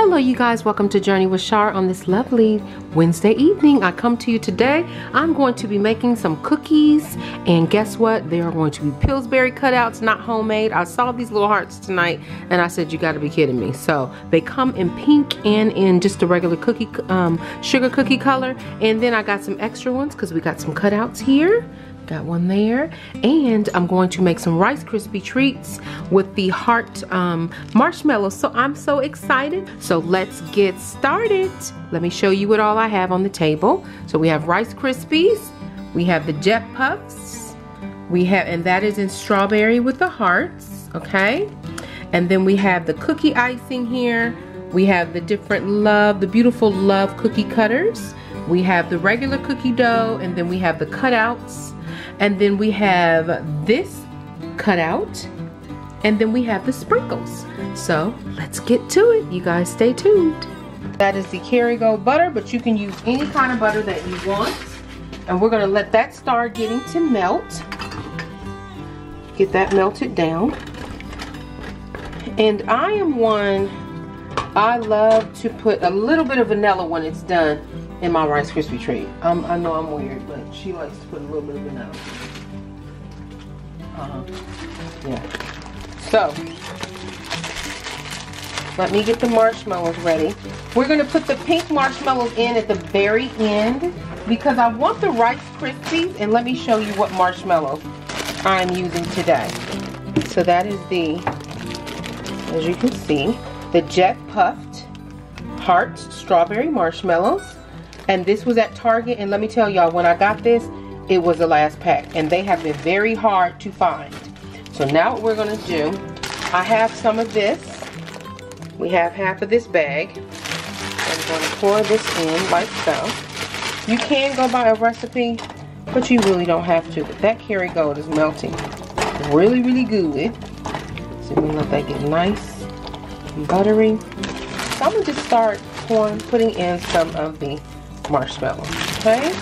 Hello you guys, welcome to Journey with Char on this lovely Wednesday evening. I come to you today. I'm going to be making some cookies, and guess what? They are going to be Pillsbury cutouts, not homemade. I saw these little hearts tonight and I said, you gotta be kidding me. So they come in pink and in just a regular cookie, sugar cookie color. And then I got some extra ones because we got some cutouts here. Got one there, and I'm going to make some Rice Krispie treats with the heart marshmallows. So I'm so excited. So let's get started. Let me show you what all I have on the table. So we have Rice Krispies, we have the Jet Puffs, we have, and that is in strawberry with the hearts, okay? And then we have the cookie icing here. We have the different love, the beautiful love cookie cutters. We have the regular cookie dough, and then we have the cutouts. And then we have this cutout, and then we have the sprinkles. So let's get to it. You guys stay tuned. That is the Kerrygold butter, but you can use any kind of butter that you want. And we're gonna let that start getting to melt. Get that melted down. And I love to put a little bit of vanilla when it's done in my Rice Krispie treat. I know I'm weird, but she likes to put a little bit of vanilla. Yeah. So, let me get the marshmallows ready. We're gonna put the pink marshmallows in at the very end because I want the Rice Krispies, and let me show you what marshmallow I'm using today. So that is the, as you can see, the Jet Puffed Heart Strawberry Marshmallows. And this was at Target, and let me tell y'all, when I got this, it was the last pack, and they have been very hard to find. So now what we're gonna do, I have some of this. We have half of this bag. I'm gonna pour this in like so. You can go by a recipe, but you really don't have to. But that Kerrygold is melting really, really good. So we let that get nice and buttery. So I'm gonna just start putting in some of the marshmallows, okay?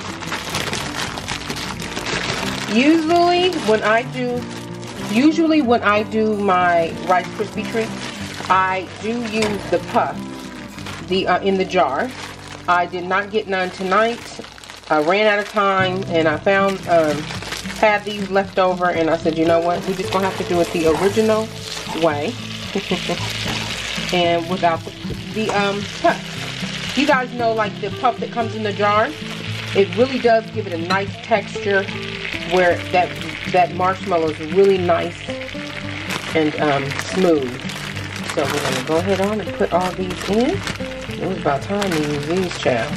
Usually when I do my Rice Krispie treats, I do use the puff, in the jar. I did not get none tonight. I ran out of time, and I found had these left over, and I said, you know what? We're just gonna have to do it the original way, and without the puff. You guys know, like the puff that comes in the jar, it really does give it a nice texture where that marshmallow is really nice and smooth. So we're gonna go ahead on and put all these in. It was about time to use these, child.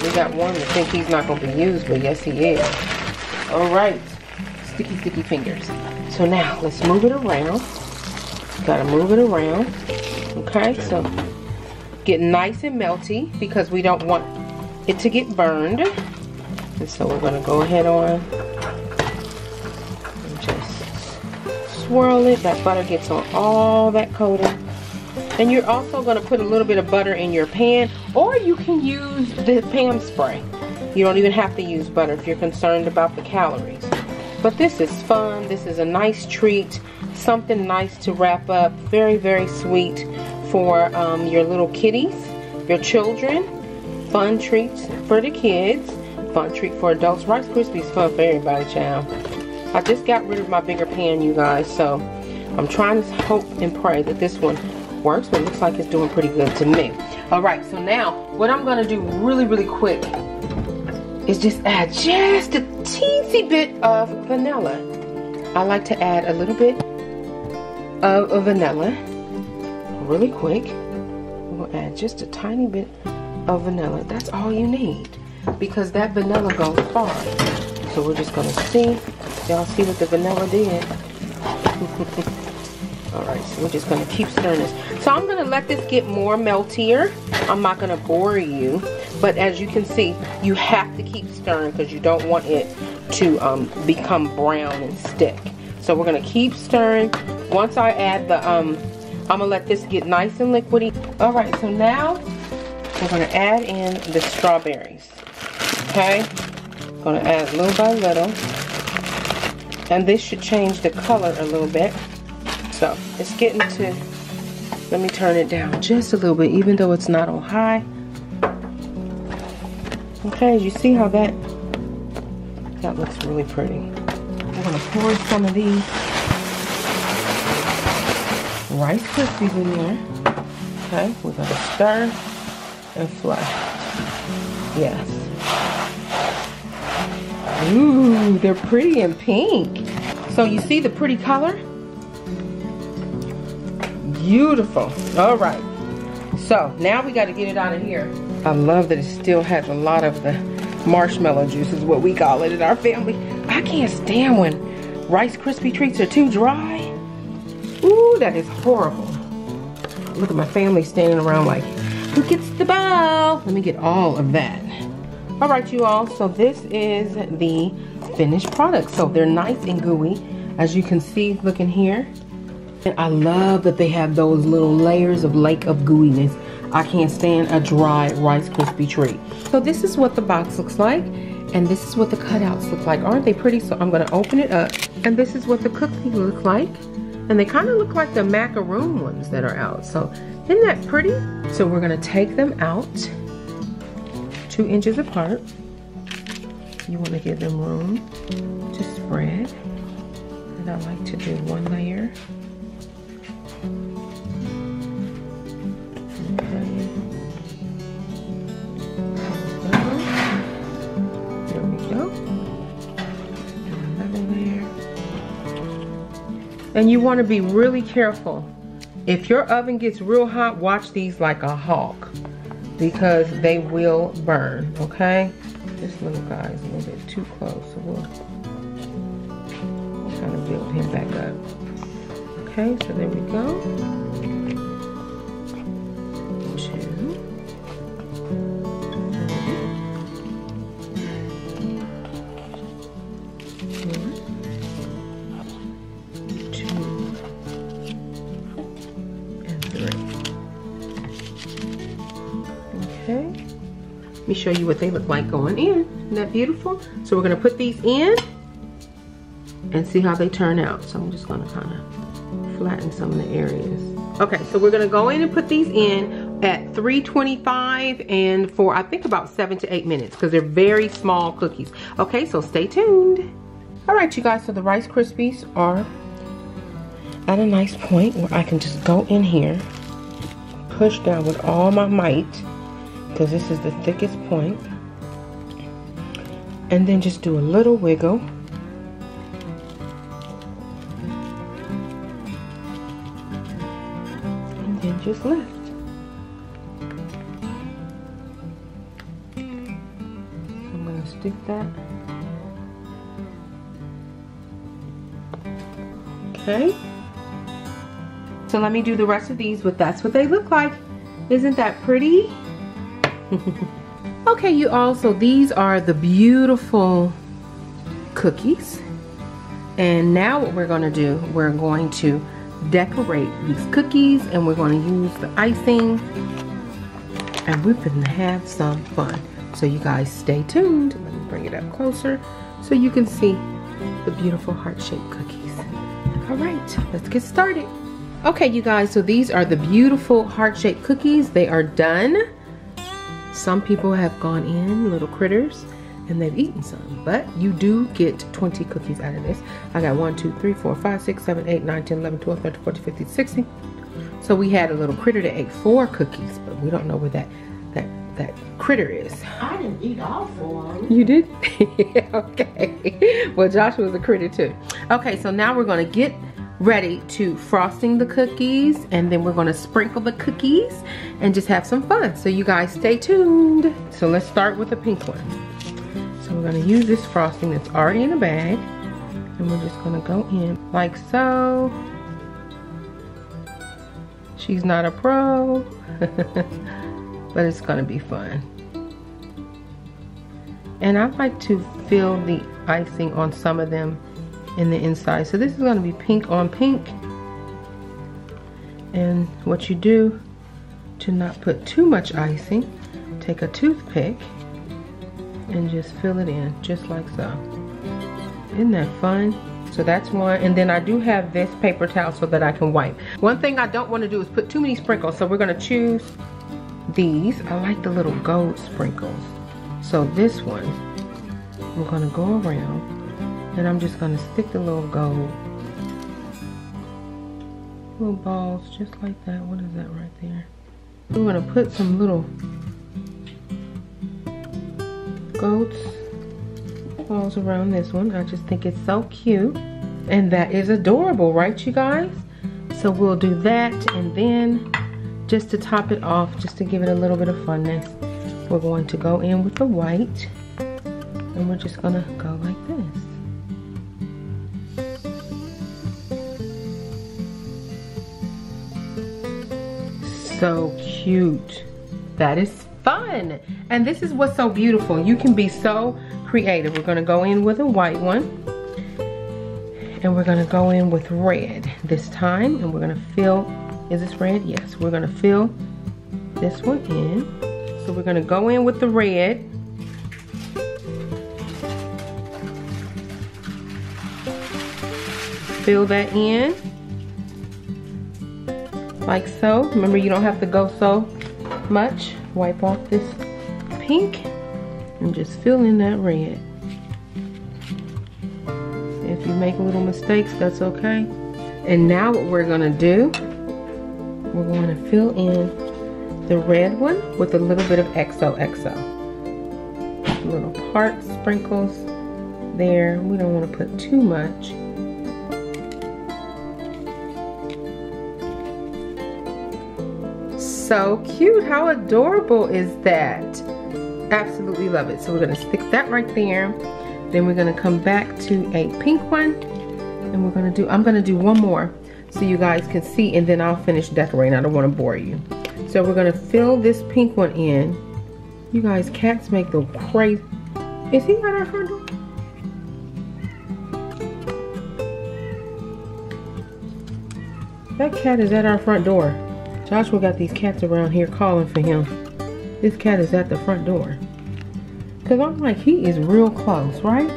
We got one that think he's not gonna be used, but yes he is. All right, sticky, sticky fingers. So now let's move it around. Gotta move it around. Okay, so get nice and melty because we don't want it to get burned. And so we're gonna go ahead on and just swirl it. That butter gets on all that coating. And you're also gonna put a little bit of butter in your pan, or you can use the pan spray. You don't even have to use butter if you're concerned about the calories. But this is fun. This is a nice treat, something nice to wrap up. Very, very sweet for your little kitties, your children. Fun treats for the kids, fun treat for adults. Rice Krispies fun for everybody, child. I just got rid of my bigger pan, you guys, so I'm trying to hope and pray that this one works, but it looks like it's doing pretty good to me. All right, so now what I'm gonna do really, really quick is just add just a teensy bit of vanilla. I like to add a little bit of vanilla really quick. We'll add just a tiny bit of vanilla. That's all you need because that vanilla goes far. So we're just gonna see. Y'all see what the vanilla did? Alright, so we're just gonna keep stirring this. So I'm gonna let this get more meltier. I'm not gonna bore you, but as you can see, you have to keep stirring because you don't want it to become brown and stick. So we're gonna keep stirring. Once I add the I'm gonna let this get nice and liquidy. Alright, so now we're gonna add in the strawberries. Okay? Gonna add little by little. And this should change the color a little bit. So it's getting Let me turn it down just a little bit, even though it's not on high. Okay, you see how that looks really pretty. I'm gonna pour some of these Rice Krispies in there. Okay, we're gonna stir and flush. Yes. Ooh, they're pretty and pink. So you see the pretty color? Beautiful. All right. So now we got to get it out of here. I love that it still has a lot of the marshmallow juice, is what we call it in our family. I can't stand when Rice Krispie treats are too dry. Ooh, that is horrible. Look at my family standing around like, who gets the bowl? Let me get all of that. All right, you all. So this is the finished product. So they're nice and gooey, as you can see, look in here. And I love that they have those little layers of lake of gooiness. I can't stand a dry Rice Krispie treat. So this is what the box looks like, and this is what the cutouts look like. Aren't they pretty? So I'm gonna open it up, and this is what the cookies look like. And they kind of look like the macaroon ones that are out. So isn't that pretty? So we're gonna take them out 2 inches apart. You wanna give them room to spread. And I like to do one layer. And you want to be really careful. If your oven gets real hot, watch these like a hawk, because they will burn, okay? This little guy is a little bit too close, so we'll kind of build him back up. Okay, so there we go. 2. 3. Okay, let me show you what they look like going in. Isn't that beautiful? So we're gonna put these in and see how they turn out. So I'm just gonna kind of flatten some of the areas. Okay, so we're gonna go in and put these in at 325 and for I think about 7 to 8 minutes, because they're very small cookies. Okay, so stay tuned. All right, you guys, so the Rice Krispies are at a nice point where I can just go in here, push down with all my might, because this is the thickest point, and then just do a little wiggle. And then just lift. I'm going to stick that. Okay. So let me do the rest of these, but that's what they look like. Isn't that pretty? Okay, you all, so these are the beautiful cookies. And now what we're gonna do, we're going to decorate these cookies, and we're gonna use the icing, and we're gonna have some fun. So you guys stay tuned. Let me bring it up closer so you can see the beautiful heart-shaped cookies. All right, let's get started. Okay, you guys, so these are the beautiful heart-shaped cookies. They are done. Some people have gone in, little critters, and they've eaten some, but you do get 20 cookies out of this. I got 1, 2, 3, 4, 5, 6, 7, 8, 9, 10, 11, 12, 13, 14, 15, 16. So we had a little critter that ate 4 cookies, but we don't know where that critter is. I didn't eat all 4. You did? Yeah, okay. Well, Joshua was a critter too. Okay, so now we're gonna get ready to frosting the cookies, and then we're gonna sprinkle the cookies and just have some fun. So you guys stay tuned. So let's start with the pink one. So we're gonna use this frosting that's already in a bag, and we're just gonna go in like so. She's not a pro, but it's gonna be fun. And I like to fill the icing on some of them in the inside. So this is going to be pink on pink. And what you do to not put too much icing, take a toothpick and just fill it in just like so. Isn't that fun? So that's one, and then I do have this paper towel so that I can wipe. One thing I don't want to do is put too many sprinkles, so we're gonna choose these. I like the little gold sprinkles. So this one, I'm gonna go around, and I'm just gonna stick the little gold, little balls, just like that. What is that right there? We're gonna put some little gold balls around this one. I just think it's so cute, and that is adorable, right, you guys? So we'll do that, and then just to top it off, just to give it a little bit of funness, we're going to go in with the white, and we're just gonna go like this. So cute. That is fun. And this is what's so beautiful. You can be so creative. We're gonna go in with a white one, and we're gonna go in with red this time, and we're gonna fill, is this red? Yes, we're gonna fill this one in. So we're gonna go in with the red. Fill that in, like so. Remember, you don't have to go so much. Wipe off this pink and just fill in that red. If you make little mistakes, that's okay. And now what we're gonna do, we're going to fill in the red one with a little bit of XOXO. Little part sprinkles there. We don't want to put too much. So cute. How adorable is that? Absolutely love it. So we're going to stick that right there. Then we're going to come back to a pink one, and we're going to do, I'm going to do one more so you guys can see, and then I'll finish decorating. I don't want to bore you. So we're going to fill this pink one in. You guys, cats make the crazy. Is he at our front door? That cat is at our front door. Joshua got these cats around here calling for him. This cat is at the front door. Cause I'm like, he is real close, right?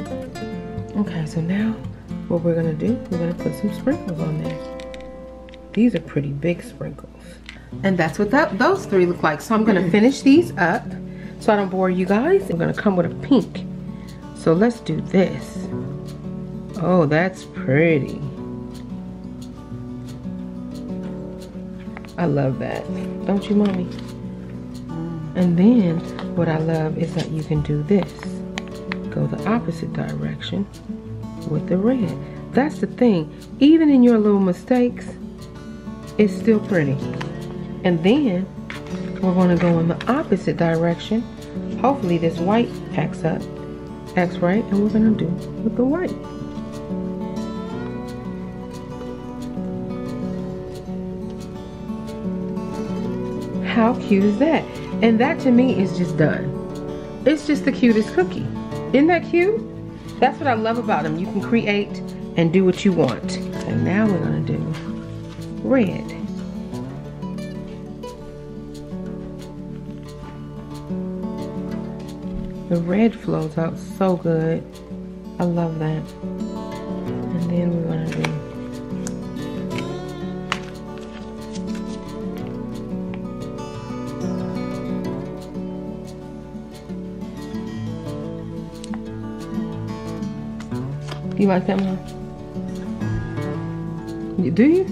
Okay, so now what we're gonna do, we're gonna put some sprinkles on there. These are pretty big sprinkles. And that's what those three look like. So I'm gonna finish these up so I don't bore you guys. I'm gonna come with a pink. So let's do this. Oh, that's pretty. I love that. Don't you, mommy? And then what I love is that you can do this. Go the opposite direction with the red. That's the thing. Even in your little mistakes, it's still pretty. And then we're going to go in the opposite direction. Hopefully this white acts right, and we're going to do with the white. How cute is that? And that to me is just done. It's just the cutest cookie. Isn't that cute? That's what I love about them. You can create and do what you want. And now we're gonna do red. The red flows out so good. I love that. And then we're gonna do You like that, Mom? Do you?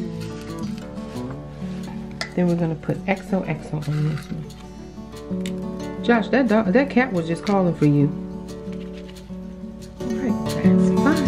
Then we're gonna put XOXO on this one. Josh, that cat was just calling for you. Alright, that's fine.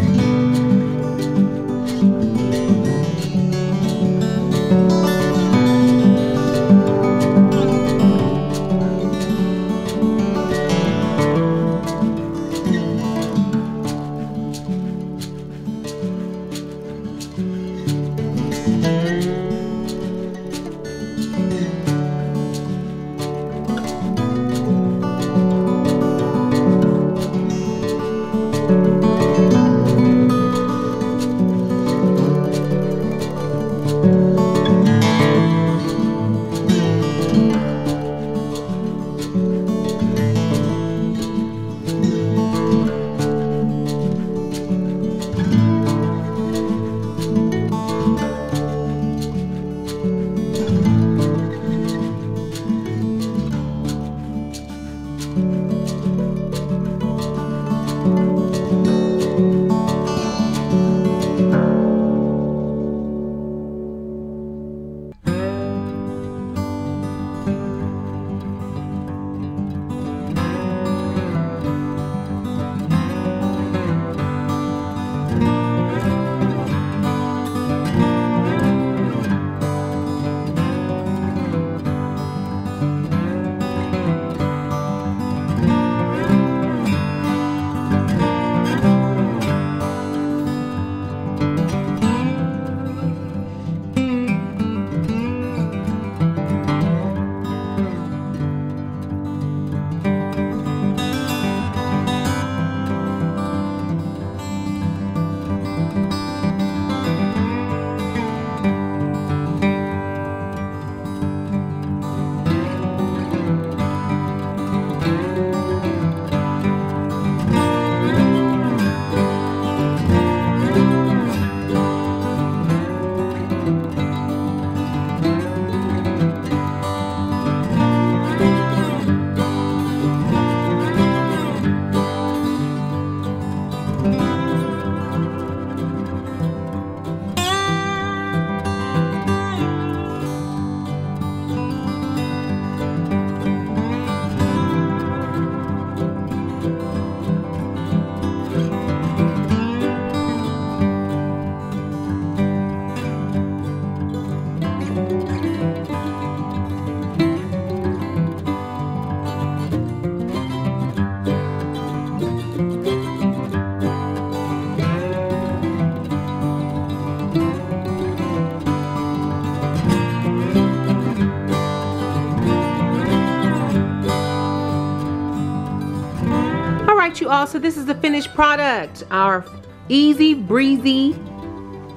all. So this is the finished product. Our easy breezy,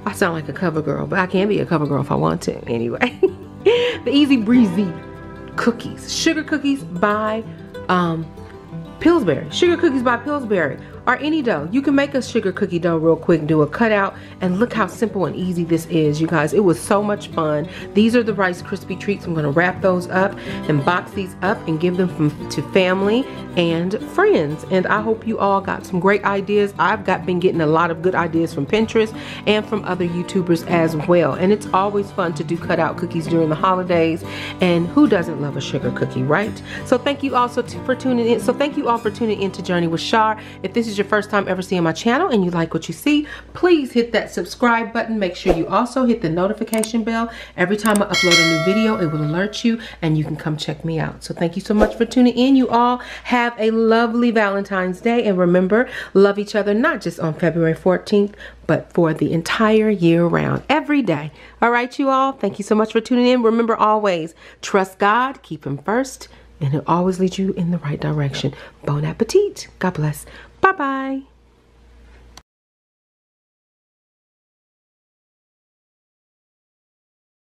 I sound like a cover girl, but I can be a cover girl if I want to anyway. The easy breezy cookies, sugar cookies by Pillsbury. Sugar cookies by Pillsbury. Or any dough. You can make a sugar cookie dough real quick, do a cutout, and look how simple and easy this is, you guys. It was so much fun. These are the Rice Krispie treats. I'm gonna wrap those up and box these up and give them to family and friends. And I hope you all got some great ideas. I've been getting a lot of good ideas from Pinterest and from other YouTubers as well. And it's always fun to do cutout cookies during the holidays. And who doesn't love a sugar cookie, right? So thank you also for tuning in. So thank you all for tuning in to Journey with Char. If this is your first time ever seeing my channel and you like what you see, please hit that subscribe button. Make sure you also hit the notification bell. Every time I upload a new video, it will alert you and you can come check me out. So thank you so much for tuning in. You all have a lovely Valentine's Day, and remember, love each other not just on February 14th, but for the entire year round, every day. All right, you all, thank you so much for tuning in. Remember, always trust God, keep him first, and he'll always lead you in the right direction. Bon appetit. God bless. Bye-bye.